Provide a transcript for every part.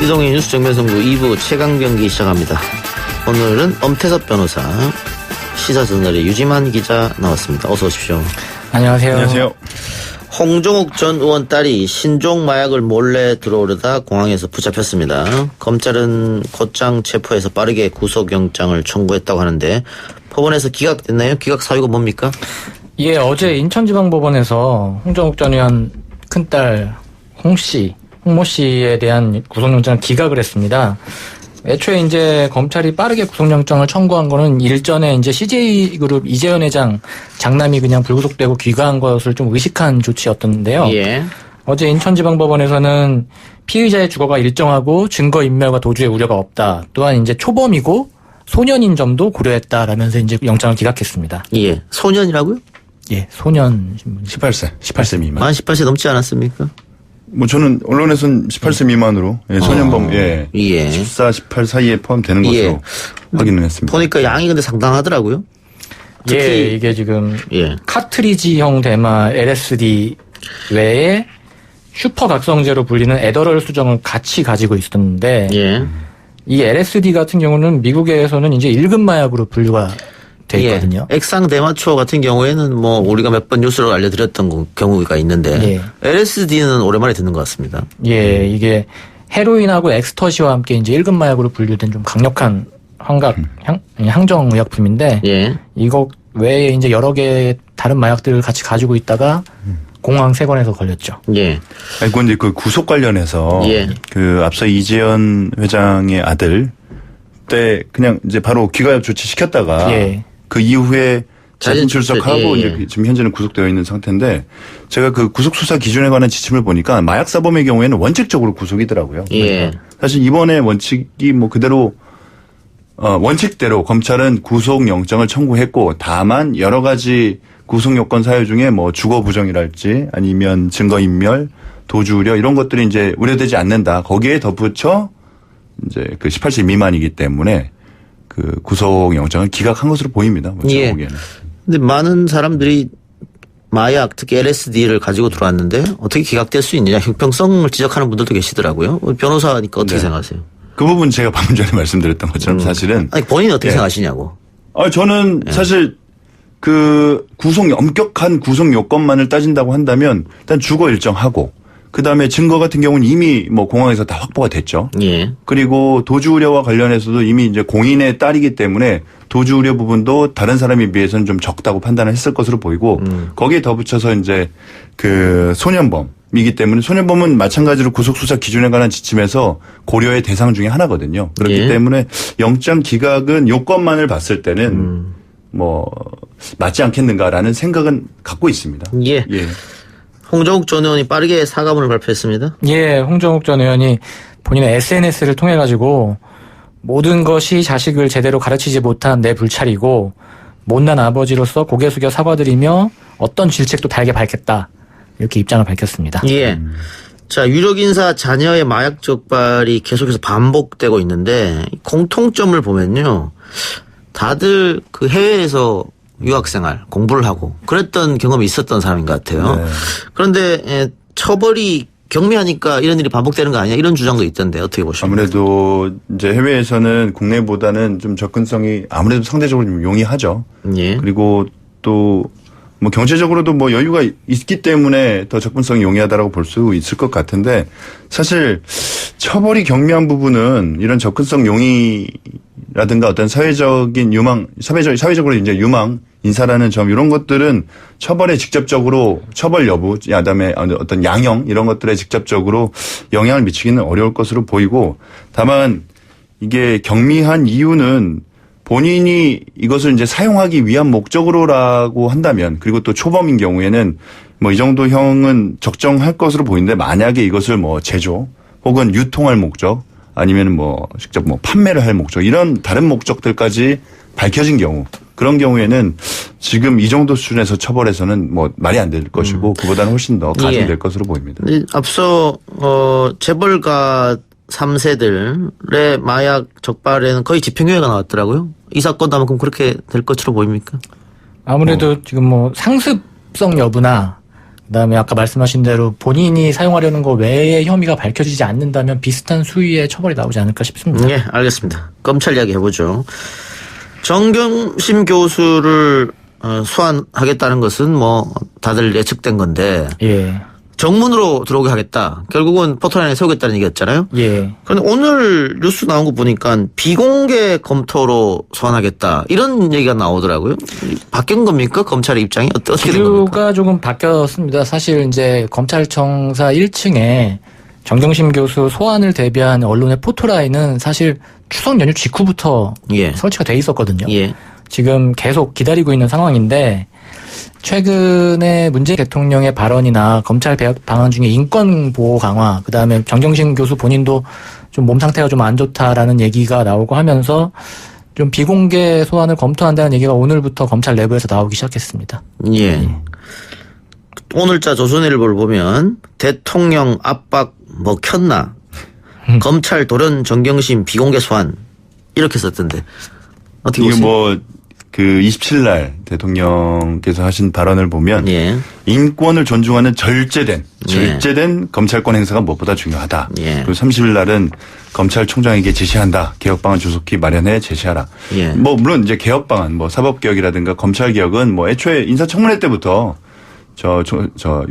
이동희 뉴스 정면성구 2부 최강경기 시작합니다. 오늘은 엄태섭 변호사, 시사저널의 유지만 기자 나왔습니다. 어서 오십시오. 안녕하세요. 안녕하세요. 홍종욱 전 의원 딸이 신종 마약을 몰래 들어오려다 공항에서 붙잡혔습니다. 검찰은 곧장 체포해서 빠르게 구속영장을 청구했다고 하는데 법원에서 기각됐나요? 기각 사유가 뭡니까? 예, 어제 인천지방법원에서 홍종욱 전 의원 큰딸 홍모 씨에 대한 구속영장을 기각을 했습니다. 애초에 이제 검찰이 빠르게 구속영장을 청구한 거는 일전에 이제 CJ그룹 이재현 회장 장남이 그냥 불구속되고 귀가한 것을 좀 의식한 조치였던데요. 예. 어제 인천지방법원에서는 피의자의 주거가 일정하고 증거인멸과 도주의 우려가 없다. 또한 이제 초범이고 소년인 점도 고려했다라면서 이제 영장을 기각했습니다. 예. 소년이라고요? 예, 소년. 18세 미만. 만 18세 넘지 않았습니까? 뭐 저는 언론에서는 18세 미만으로 소년범 14, 18 사이에 포함되는 것으로 확인을 했습니다. 보니까 양이 근데 상당하더라고요. 예, 이게 지금 카트리지형 대마 LSD 외에 슈퍼 각성제로 불리는 에더럴 수정을 같이 가지고 있었는데 이 LSD 같은 경우는 미국에서는 이제 1급 마약으로 분류가 돼 있거든요. 액상 대마초 같은 경우에는 뭐 우리가 몇 번 뉴스로 알려드렸던 경우가 있는데 LSD는 오랜만에 듣는 것 같습니다. 예, 이게 헤로인하고 엑스터시와 함께 이제 1급 마약으로 분류된 좀 강력한 항정 의약품인데 이거 외에 이제 여러 개의 다른 마약들을 같이 가지고 있다가 공항 세관에서 걸렸죠. 예. 그건 이제 그 구속 관련해서 그 앞서 이재현 회장의 아들 때 그냥 이제 바로 귀가협 조치 시켰다가 그 이후에 자진 출석하고 이제 지금 현재는 구속되어 있는 상태인데 제가 그 구속 수사 기준에 관한 지침을 보니까 마약 사범의 경우에는 원칙적으로 구속이더라고요. 그러니까 사실 이번에 원칙이 뭐 그대로 원칙대로 검찰은 구속 영장을 청구했고 다만 여러 가지 구속 요건 사유 중에 뭐 주거 부정이랄지 아니면 증거 인멸, 도주 우려 이런 것들이 이제 우려되지 않는다. 거기에 덧붙여 이제 그 18세 미만이기 때문에 그 구속 영장을 기각한 것으로 보입니다. 제가 보기에는. 근데 많은 사람들이 마약, 특히 LSD를 가지고 들어왔는데 어떻게 기각될 수 있느냐 형평성을 지적하는 분들도 계시더라고요. 변호사니까 어떻게 생각하세요? 그 부분 제가 방금 전에 말씀드렸던 것처럼 사실은. 아니 본인이 어떻게 생각하시냐고. 저는 사실 그 엄격한 구속 요건만을 따진다고 한다면 일단 주거 일정하고 그다음에 증거 같은 경우는 이미 뭐 공항에서 다 확보가 됐죠. 그리고 도주 우려와 관련해서도 이미 이제 공인의 딸이기 때문에 도주 우려 부분도 다른 사람에 비해서는 좀 적다고 판단을 했을 것으로 보이고 거기에 덧붙여서 이제 그 소년범이기 때문에 소년범은 마찬가지로 구속 수사 기준에 관한 지침에서 고려의 대상 중에 하나거든요. 그렇기 때문에 영장 기각은 요건만을 봤을 때는 뭐 맞지 않겠는가라는 생각은 갖고 있습니다. 홍종욱 전 의원이 빠르게 사과문을 발표했습니다. 예, 홍종욱 전 의원이 본인의 SNS를 통해 가지고 모든 것이 자식을 제대로 가르치지 못한 내 불찰이고 못난 아버지로서 고개 숙여 사과드리며 어떤 질책도 달게 밝혔다. 이렇게 입장을 밝혔습니다. 자, 유력 인사 자녀의 마약 적발이 계속해서 반복되고 있는데 공통점을 보면요. 다들 그 해외에서 유학생활 공부를 하고 그랬던 경험이 있었던 사람인 것 같아요. 그런데 처벌이 경미하니까 이런 일이 반복되는 거 아니야? 이런 주장도 있던데 어떻게 보십니까? 아무래도 이제 해외에서는 국내보다는 좀 접근성이 아무래도 상대적으로 좀 용이하죠. 그리고 또 뭐 경제적으로도 뭐 여유가 있기 때문에 더 접근성이 용이하다라고 볼 수 있을 것 같은데 사실 처벌이 경미한 부분은 이런 접근성 용이라든가 어떤 사회적인 유망, 사회적으로 이제 유망 인사라는 점 이런 것들은 처벌에 직접적으로 처벌 여부, 그다음에 어떤 양형 이런 것들에 직접적으로 영향을 미치기는 어려울 것으로 보이고 다만 이게 경미한 이유는 본인이 이것을 이제 사용하기 위한 목적으로라고 한다면 그리고 또 초범인 경우에는 뭐 이 정도 형은 적정할 것으로 보이는데 만약에 이것을 뭐 제조 혹은 유통할 목적 아니면 뭐 직접 뭐 판매를 할 목적 이런 다른 목적들까지 밝혀진 경우 그런 경우에는 지금 이 정도 수준에서 처벌해서는 뭐 말이 안 될 것이고 그보다는 훨씬 더 가중될 것으로 보입니다. 앞서 재벌가 3세들의 마약 적발에는 거의 집행유예가 나왔더라고요. 이 사건도 아마 그럼 그렇게 될 것으로 보입니까? 아무래도 지금 뭐 상습성 여부나 그다음에 아까 말씀하신 대로 본인이 사용하려는 거 외에 혐의가 밝혀지지 않는다면 비슷한 수위의 처벌이 나오지 않을까 싶습니다. 네, 알겠습니다. 검찰 이야기 해보죠. 정경심 교수를 소환하겠다는 것은 뭐 다들 예측된 건데 예. 정문으로 들어오게 하겠다. 결국은 포털라인에 세우겠다는 얘기였잖아요. 예. 그런데 오늘 뉴스 나온 거 보니까 비공개 검토로 소환하겠다. 이런 얘기가 나오더라고요. 바뀐 겁니까? 검찰의 입장이 어떻게 된 겁니까? 기류가 조금 바뀌었습니다. 사실 이제 검찰청사 1층에 정경심 교수 소환을 대비한 언론의 포토라인은 사실 추석 연휴 직후부터 예. 설치가 돼 있었거든요. 예. 지금 계속 기다리고 있는 상황인데 최근에 문재인 대통령의 발언이나 검찰 개혁 방안 중에 인권 보호 강화, 그다음에 정경심 교수 본인도 좀 몸 상태가 좀 안 좋다라는 얘기가 나오고 하면서 좀 비공개 소환을 검토한다는 얘기가 오늘부터 검찰 내부에서 나오기 시작했습니다. 예. 오늘자 조선일보를 보면 대통령 압박 뭐 켰나? 검찰 돌연 정경심 비공개 소환 이렇게 썼던데 어떻게 이게 보세요? 뭐 그 27일 날 대통령께서 하신 발언을 보면 예. 인권을 존중하는 절제된 검찰권 행사가 무엇보다 중요하다. 예. 그리고 30일 날은 검찰총장에게 지시한다. 개혁 방안 조속히 마련해 제시하라. 예. 뭐 물론 이제 개혁 방안, 뭐 사법 개혁이라든가 검찰 개혁은 뭐 애초에 인사청문회 때부터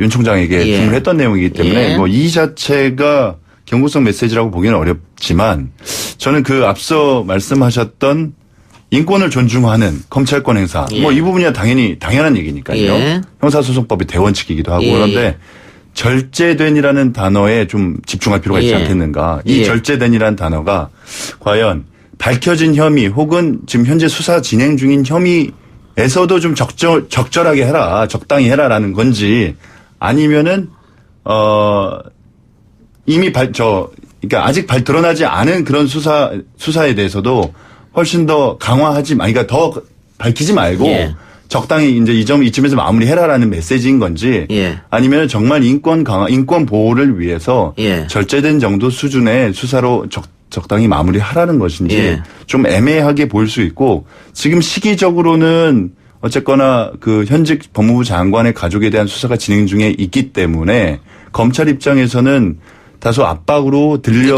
윤 총장에게 예. 주문했던 내용이기 때문에 예. 뭐 이 자체가 경고성 메시지라고 보기는 어렵지만 저는 그 앞서 말씀하셨던 인권을 존중하는 검찰권 행사. 예. 뭐 이 부분이야 당연한 얘기니까요. 예. 형사소송법이 대원칙이기도 하고 예. 그런데 절제된이라는 단어에 좀 집중할 필요가 있지 예. 않겠는가. 이 예. 절제된이라는 단어가 과연 밝혀진 혐의 혹은 지금 현재 수사 진행 중인 혐의에서도 좀 적절하게 해라. 적당히 해라라는 건지 아니면은 이미 그러니까 아직 드러나지 않은 그런 수사에 대해서도 훨씬 더 강화하지, 그러니까 더 밝히지 말고 예. 적당히 이제 이쯤에서 마무리해라라는 메시지인 건지 예. 아니면 정말 인권 보호를 위해서 예. 절제된 정도 수준의 수사로 적당히 마무리하라는 것인지 예. 좀 애매하게 보일 수 있고 지금 시기적으로는 어쨌거나 그 현직 법무부 장관의 가족에 대한 수사가 진행 중에 있기 때문에 검찰 입장에서는 다소 압박으로 들릴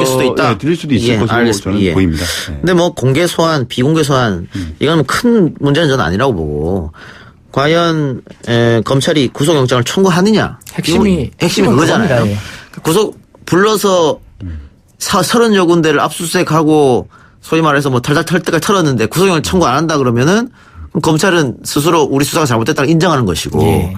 수도 있을 예, 것으로 알겠습니다. 저는 예. 보입니다. 네. 근데 뭐 공개 소환, 비공개 소환 이건 큰 문제는 저는 아니라고 보고 과연 검찰이 구속영장을 청구하느냐 핵심이 그거잖아요. 그겁니다. 예. 구속 불러서 30여 군데를 압수수색하고 소위 말해서 뭐 털 때까지 털었는데 구속영장 청구 안 한다 그러면은 그럼 검찰은 스스로 우리 수사가 잘못됐다고 인정하는 것이고 예.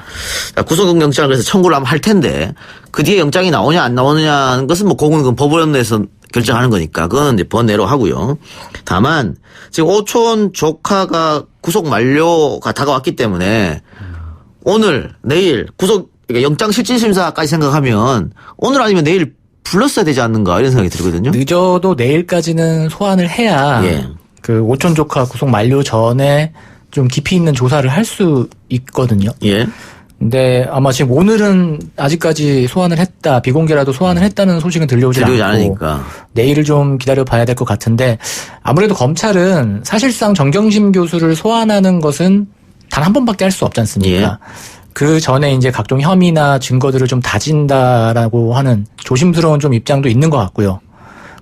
구속영장을 그래서 청구를 하면 할 텐데 그 뒤에 영장이 나오냐 안 나오느냐는 것은 뭐 그건 법원에서 결정하는 거니까 그건 이제 번외로 하고요. 다만 지금 오촌 조카가 구속 만료가 다가왔기 때문에 오늘 내일 그러니까 영장 실질심사까지 생각하면 오늘 아니면 내일 불렀어야 되지 않는가 이런 생각이 들거든요. 늦어도 내일까지는 소환을 해야 예. 그 오촌 조카 구속 만료 전에 좀 깊이 있는 조사를 할 수 있거든요. 예. 근데 아마 지금 오늘은 아직까지 소환을 했다, 비공개라도 소환을 했다는 소식은 들려오지 않고 않으니까. 내일을 좀 기다려 봐야 될 것 같은데 아무래도 검찰은 사실상 정경심 교수를 소환하는 것은 단 한 번밖에 할 수 없지 않습니까? 예. 그 전에 이제 각종 혐의나 증거들을 좀 다진다라고 하는 조심스러운 좀 입장도 있는 것 같고요.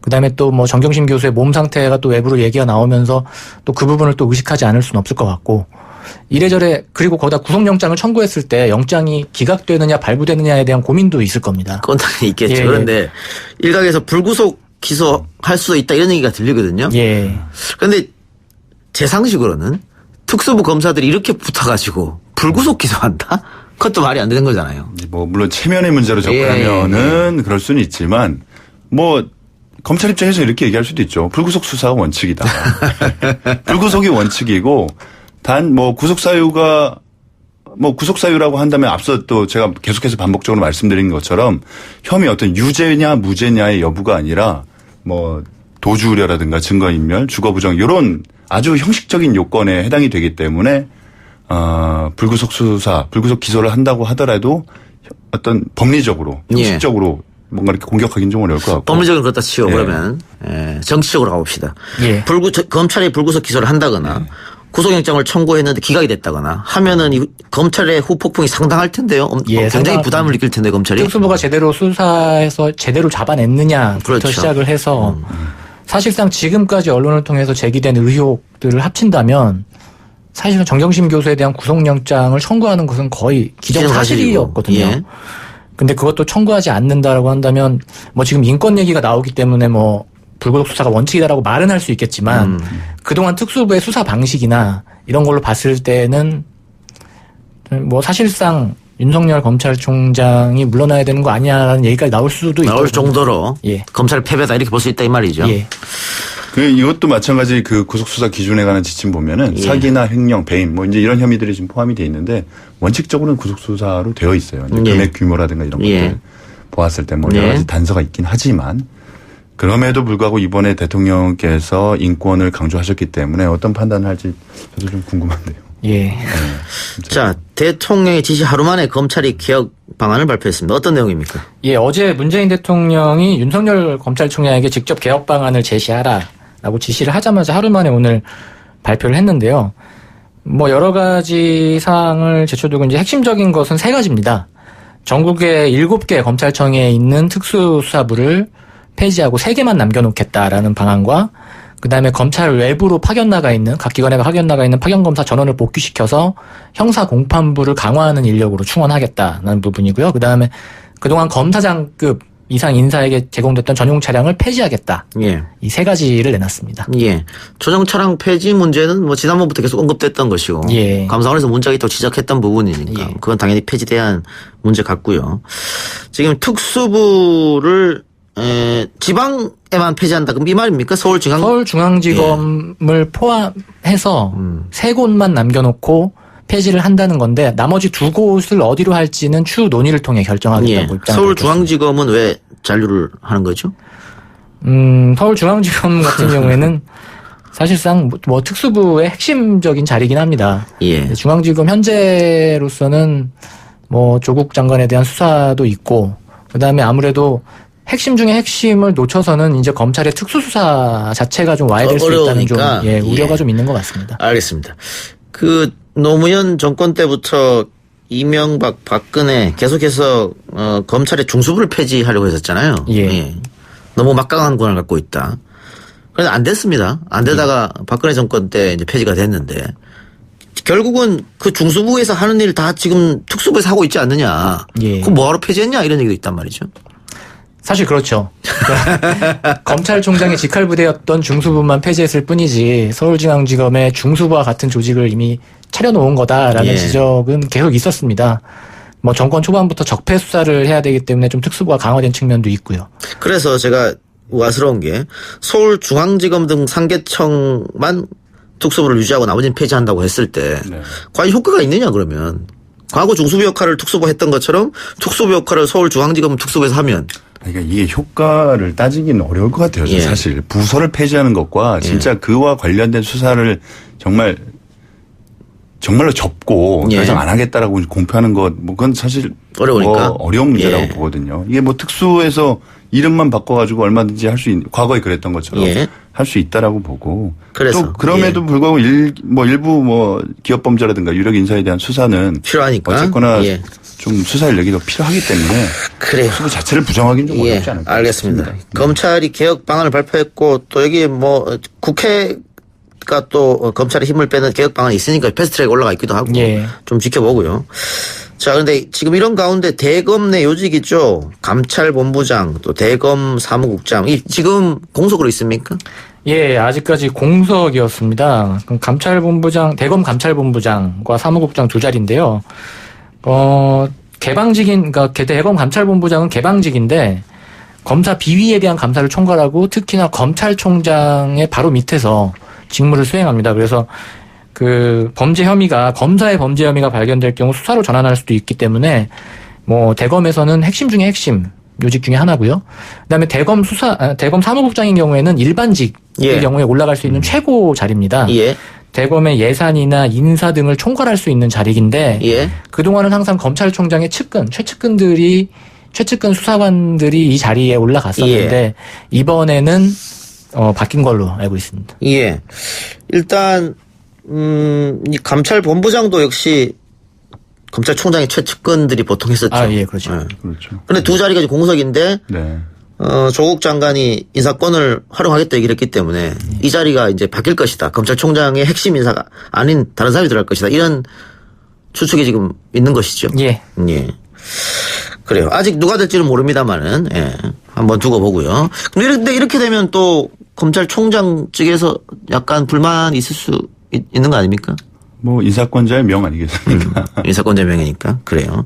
그다음에 또 뭐 정경심 교수의 몸 상태가 또 외부로 얘기가 나오면서 또 그 부분을 또 의식하지 않을 수는 없을 것 같고 이래저래 그리고 거기다 구속영장을 청구했을 때 영장이 기각되느냐 발부되느냐에 대한 고민도 있을 겁니다. 그건 당연히 있겠죠. 예. 그런데 일각에서 불구속 기소할 수도 있다 이런 얘기가 들리거든요. 예. 그런데 제 상식으로는 특수부 검사들이 이렇게 붙어가지고 불구속 기소한다? 그것도 말이 안 되는 거잖아요. 뭐 물론 체면의 문제로 접근하면은 그럴 수는 있지만 뭐 검찰 입장에서 이렇게 얘기할 수도 있죠. 불구속 수사가 원칙이다. 불구속이 원칙이고 단 뭐 구속 사유라고 한다면 앞서 또 제가 계속해서 반복적으로 말씀드린 것처럼 혐의 어떤 유죄냐 무죄냐의 여부가 아니라 뭐 도주 우려라든가 증거인멸, 주거부정 이런 아주 형식적인 요건에 해당이 되기 때문에 불구속 수사, 불구속 기소를 한다고 하더라도 어떤 법리적으로 형식적으로 뭔가 이렇게 공격하기는 좀 어려울 것 같고. 법리적으로 그렇다 치고 그러면 정치적으로 가봅시다. 예. 검찰이 불구속 기소를 한다거나 구속영장을 청구했는데 기각이 됐다거나 하면은 이 검찰의 후폭풍이 상당할 텐데요. 예, 굉장히 부담을 느낄 텐데 검찰이. 특수부가 제대로 수사해서 제대로 잡아냈느냐부터 그렇죠. 시작을 해서 사실상 지금까지 언론을 통해서 제기된 의혹들을 합친다면 사실은 정경심 교수에 대한 구속영장을 청구하는 것은 거의 기정사실이었거든요. 예. 근데 그것도 청구하지 않는다라고 한다면 뭐 지금 인권 얘기가 나오기 때문에 뭐 불구속 수사가 원칙이다라고 말은 할 수 있겠지만 그동안 특수부의 수사 방식이나 이런 걸로 봤을 때는 뭐 사실상 윤석열 검찰총장이 물러나야 되는 거 아니냐라는 얘기까지 나올 수도 있고 나올 정도로 예. 검찰 패배다 이렇게 볼 수 있다 이 말이죠. 예. 이것도 마찬가지 그 구속수사 기준에 관한 지침 보면은 예. 사기나 횡령, 배임 뭐 이제 이런 혐의들이 지금 포함이 돼 있는데 원칙적으로는 구속수사로 되어 있어요. 이제 예. 금액 규모라든가 이런 것들 예. 보았을 때 뭐 여러 예. 가지 단서가 있긴 하지만 그럼에도 불구하고 이번에 대통령께서 인권을 강조하셨기 때문에 어떤 판단을 할지 저도 좀 궁금한데요. 예. 자, 대통령의 지시 하루 만에 검찰이 개혁 방안을 발표했습니다. 어떤 내용입니까? 예, 어제 문재인 대통령이 윤석열 검찰총장에게 직접 개혁 방안을 제시하라라고 지시를 하자마자 하루 만에 오늘 발표를 했는데요. 뭐 여러 가지 사항을 제쳐두고 이제 핵심적인 것은 세 가지입니다. 전국에 7개 검찰청에 있는 특수수사부를 폐지하고 3개만 남겨놓겠다라는 방안과 그다음에 검찰 외부로 파견 나가 있는 각 기관에 파견 나가 있는 파견검사 전원을 복귀시켜서 형사 공판부를 강화하는 인력으로 충원하겠다는 부분이고요. 그다음에 그동안 검사장급 이상 인사에게 제공됐던 전용 차량을 폐지하겠다. 예. 이 세 가지를 내놨습니다. 예. 조정 차량 폐지 문제는 뭐 지난번부터 계속 언급됐던 것이고. 예. 감사원에서 문제가 있다고 지적했던 부분이니까. 예. 그건 당연히 폐지돼야 하는 문제 같고요. 지금 특수부를 지방에만 폐지한다. 그럼 이 말입니까? 서울중앙지검을 포함해서 3곳만 남겨놓고 폐지를 한다는 건데 나머지 2곳을 어디로 할지는 추후 논의를 통해 결정하겠다고 예. 입장을 서울중앙지검은 왜 잔류를 하는 거죠? 서울중앙지검 같은 경우에는 사실상 뭐 특수부의 핵심적인 자리긴 합니다. 예. 중앙지검 현재로서는 뭐 조국 장관에 대한 수사도 있고 그다음에 아무래도 핵심 중에 핵심을 놓쳐서는 이제 검찰의 특수수사 자체가 좀 와해될 수 있다는 좀 우려가 좀 있는 것 같습니다. 알겠습니다. 그 노무현 정권 때부터 이명박, 박근혜 계속해서 검찰의 중수부를 폐지하려고 했었잖아요. 예. 너무 막강한 권한을 갖고 있다. 그래서 안 됐습니다. 안 되다가 박근혜 정권 때 이제 폐지가 됐는데 결국은 그 중수부에서 하는 일 다 지금 특수부에서 하고 있지 않느냐. 예. 그럼 뭐하러 폐지했냐 이런 얘기도 있단 말이죠. 사실 그렇죠. 검찰총장의 직할부대였던 중수부만 폐지했을 뿐이지 서울중앙지검의 중수부와 같은 조직을 이미 차려놓은 거다라는 예. 지적은 계속 있었습니다. 뭐 정권 초반부터 적폐 수사를 해야 되기 때문에 좀 특수부가 강화된 측면도 있고요. 그래서 제가 우아스러운 게 서울중앙지검 등 3개청만 특수부를 유지하고 나머지는 폐지한다고 했을 때 과연 효과가 있느냐 그러면. 과거 중수부 역할을 특수부가 했던 것처럼 특수부 역할을 서울중앙지검 특수부에서 하면. 그러니까 이게 효과를 따지기는 어려울 것 같아요. 예. 사실 부서를 폐지하는 것과 진짜 그와 관련된 수사를 정말로 접고 더 이상 안 하겠다라고 공표하는 것, 뭐 그건 사실 어려우니까 어려운 문제라고 보거든요. 이게 뭐 특수에서 이름만 바꿔가지고 얼마든지 할 수 있는 과거에 그랬던 것처럼 할 수 있다라고 보고 그래서 또 그럼에도 불구하고 일부 기업 범죄라든가 유력 인사에 대한 수사는 필요하니까 어쨌거나 좀 수사 인력이 더 필요하기 때문에 그래요. 특수부 자체를 부정하기는 좀 어렵지 않을까 알겠습니다. 싶습니다. 검찰이 개혁 방안을 발표했고 또 여기 뭐 국회가 또 검찰의 힘을 빼는 개혁 방안이 있으니까 패스트트랙 올라가 있기도 하고 좀 지켜보고요. 자, 그런데 지금 이런 가운데 대검 내 요직 있죠. 감찰본부장 또 대검 사무국장 이 지금 공석으로 있습니까? 예, 아직까지 공석이었습니다. 그럼 대검 감찰본부장과 사무국장 두 자리인데요. 그러니까 대검 감찰본부장은 개방직인데 검사 비위에 대한 감사를 총괄하고 특히나 검찰총장의 바로 밑에서 직무를 수행합니다. 그래서 그 검사의 범죄 혐의가 발견될 경우 수사로 전환할 수도 있기 때문에 뭐 대검에서는 핵심 중에 핵심 요직 중에 하나고요. 그다음에 대검 사무국장인 경우에는 일반직의 경우에 올라갈 수 있는 최고 자리입니다. 대검의 예산이나 인사 등을 총괄할 수 있는 자리인데 그동안은 항상 검찰총장의 최측근 수사관들이 이 자리에 올라갔었는데 이번에는 바뀐 걸로 알고 있습니다. 일단 이 감찰본부장도 역시 검찰총장의 최측근들이 보통 했었죠. 아, 예, 그렇죠. 네. 그렇죠. 근데 두 자리가 이제 공석인데, 네. 조국 장관이 인사권을 활용하겠다 얘기를 했기 때문에 이 자리가 이제 바뀔 것이다. 검찰총장의 핵심 인사가 아닌 다른 사람이 들어갈 것이다. 이런 추측이 지금 있는 것이죠. 예. 예. 그래요. 아직 누가 될지는 모릅니다만은, 예. 한번 두고 보고요. 근데 이렇게 되면 또 검찰총장 측에서 약간 불만이 있을 수 있는 거 아닙니까? 뭐 인사권자의 명 아니겠습니까? 인사권자 명예니까. 그래요.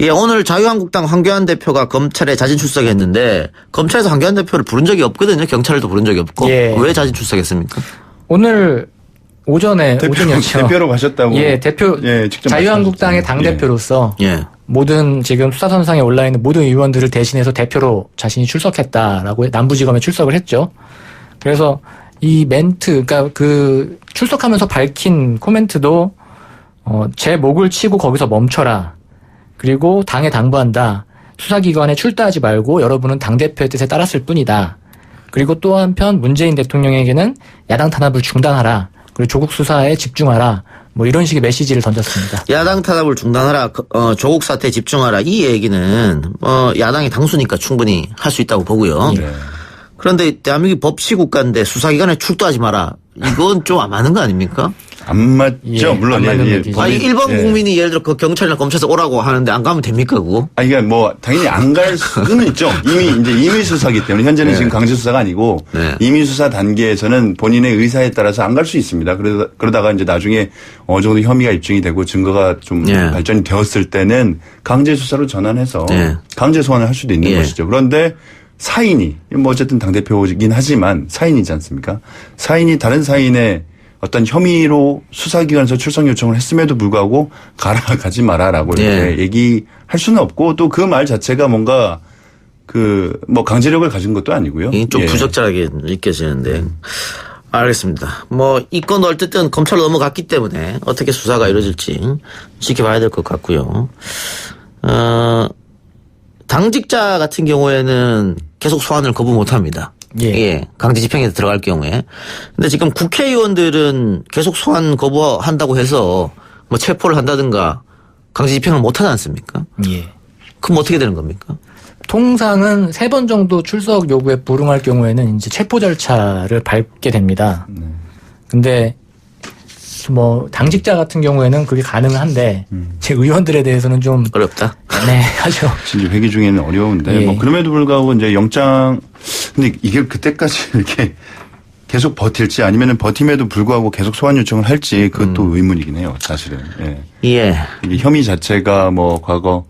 예, 오늘 자유한국당 황교안 대표가 검찰에 자진 출석했는데 검찰에서 황교안 대표를 부른 적이 없거든요. 경찰도 부른 적이 없고. 예. 왜 자진 출석했습니까? 오늘 오전이었죠. 대표로 가셨다고. 예, 대표. 예, 직접 자유한국당의 말씀하셨잖아요. 당대표로서 예. 모든 지금 수사선상에 올라있는 모든 의원들을 대신해서 대표로 자신이 출석했다라고 남부지검에 출석을 했죠. 그래서 이 멘트, 그러니까 그 출석하면서 밝힌 코멘트도 제 목을 치고 거기서 멈춰라. 그리고 당에 당부한다. 수사기관에 출두하지 말고 여러분은 당대표의 뜻에 따랐을 뿐이다. 그리고 또 한편 문재인 대통령에게는 야당 탄압을 중단하라. 그리고 조국 수사에 집중하라. 뭐 이런 식의 메시지를 던졌습니다. 야당 탄압을 중단하라. 조국 사태에 집중하라. 이 얘기는 야당이 당수니까 충분히 할 수 있다고 보고요. 네. 그런데 대한민국이 법치국가인데 수사기관에 출두하지 마라. 이건 좀 안 맞는 거 아닙니까? 안 맞죠. 예, 물론 안 맞는 예, 얘기죠. 아니, 일반 예. 국민이 예를 들어 그 경찰이나 검찰에서 오라고 하는데 안 가면 됩니까, 그거? 아, 이게 뭐, 당연히 안 갈 수는 있죠. 임의 수사기 때문에. 현재는 네. 지금 강제 수사가 아니고, 네. 임의 수사 단계에서는 본인의 의사에 따라서 안 갈 수 있습니다. 그러다가 이제 나중에 어느 정도 혐의가 입증이 되고 증거가 좀 네. 발전이 되었을 때는 강제 수사로 전환해서 네. 강제 소환을 할 수도 있는 예. 것이죠. 그런데 사인이, 뭐 어쨌든 당대표이긴 하지만 사인이지 않습니까? 사인이 다른 사인의 어떤 혐의로 수사기관에서 출석 요청을 했음에도 불구하고 가지 마라라고 이렇게 예. 얘기할 수는 없고 또 그 말 자체가 뭔가 뭐 강제력을 가진 것도 아니고요. 이게 좀 예. 부적절하게 느껴지는데. 알겠습니다. 뭐, 이 건도 어쨌든 검찰로 넘어갔기 때문에 어떻게 수사가 이루어질지 지켜봐야 될 것 같고요. 당직자 같은 경우에는 계속 소환을 거부 못 합니다. 예. 강제 집행에 들어갈 경우에. 근데 지금 국회의원들은 계속 소환 거부한다고 해서 뭐 체포를 한다든가 강제 집행을 못 하지 않습니까? 예. 그럼 어떻게 되는 겁니까? 통상은 3번 정도 출석 요구에 불응할 경우에는 이제 체포 절차를 밟게 됩니다. 근데 뭐 당직자 같은 경우에는 그게 가능은 한데 제 의원들에 대해서는 좀 어렵다. 네, 하죠. 진짜 회기 중에는 어려운데 예. 뭐 그럼에도 불구하고 이제 영장 근데 이게 그때까지 이렇게 계속 버틸지 아니면은 버팀에도 불구하고 계속 소환 요청을 할지 그것도 의문이긴 해요, 사실은. 예. 예. 이게 혐의 자체가 뭐 과거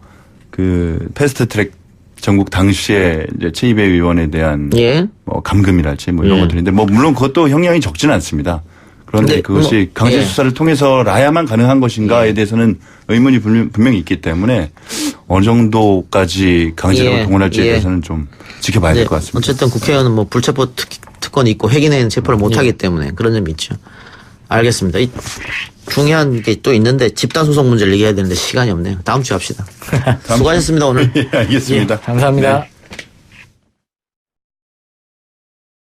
그 패스트트랙 전국 당시에 이제 최이배 의원에 대한 예. 뭐 감금이랄지 뭐 이런 예. 것들인데 뭐 물론 그것도 형량이 적지는 않습니다. 그런데 근데 그것이 뭐, 강제 예. 수사를 통해서라야만 가능한 것인가에 대해서는 의문이 분명히 있기 때문에 어느 정도까지 강제력을 예. 동원할지에 예. 대해서는 좀 지켜봐야 될 것 같습니다. 어쨌든 국회의원은 뭐 불체포 특권이 있고 회기내에는 체포를 못 하기 때문에 그런 점이 있죠. 알겠습니다. 중요한 게 또 있는데 집단소송 문제를 얘기해야 되는데 시간이 없네요. 다음 주에 합시다. 수고하셨습니다, 오늘. 예, 알겠습니다. 감사합니다. 네.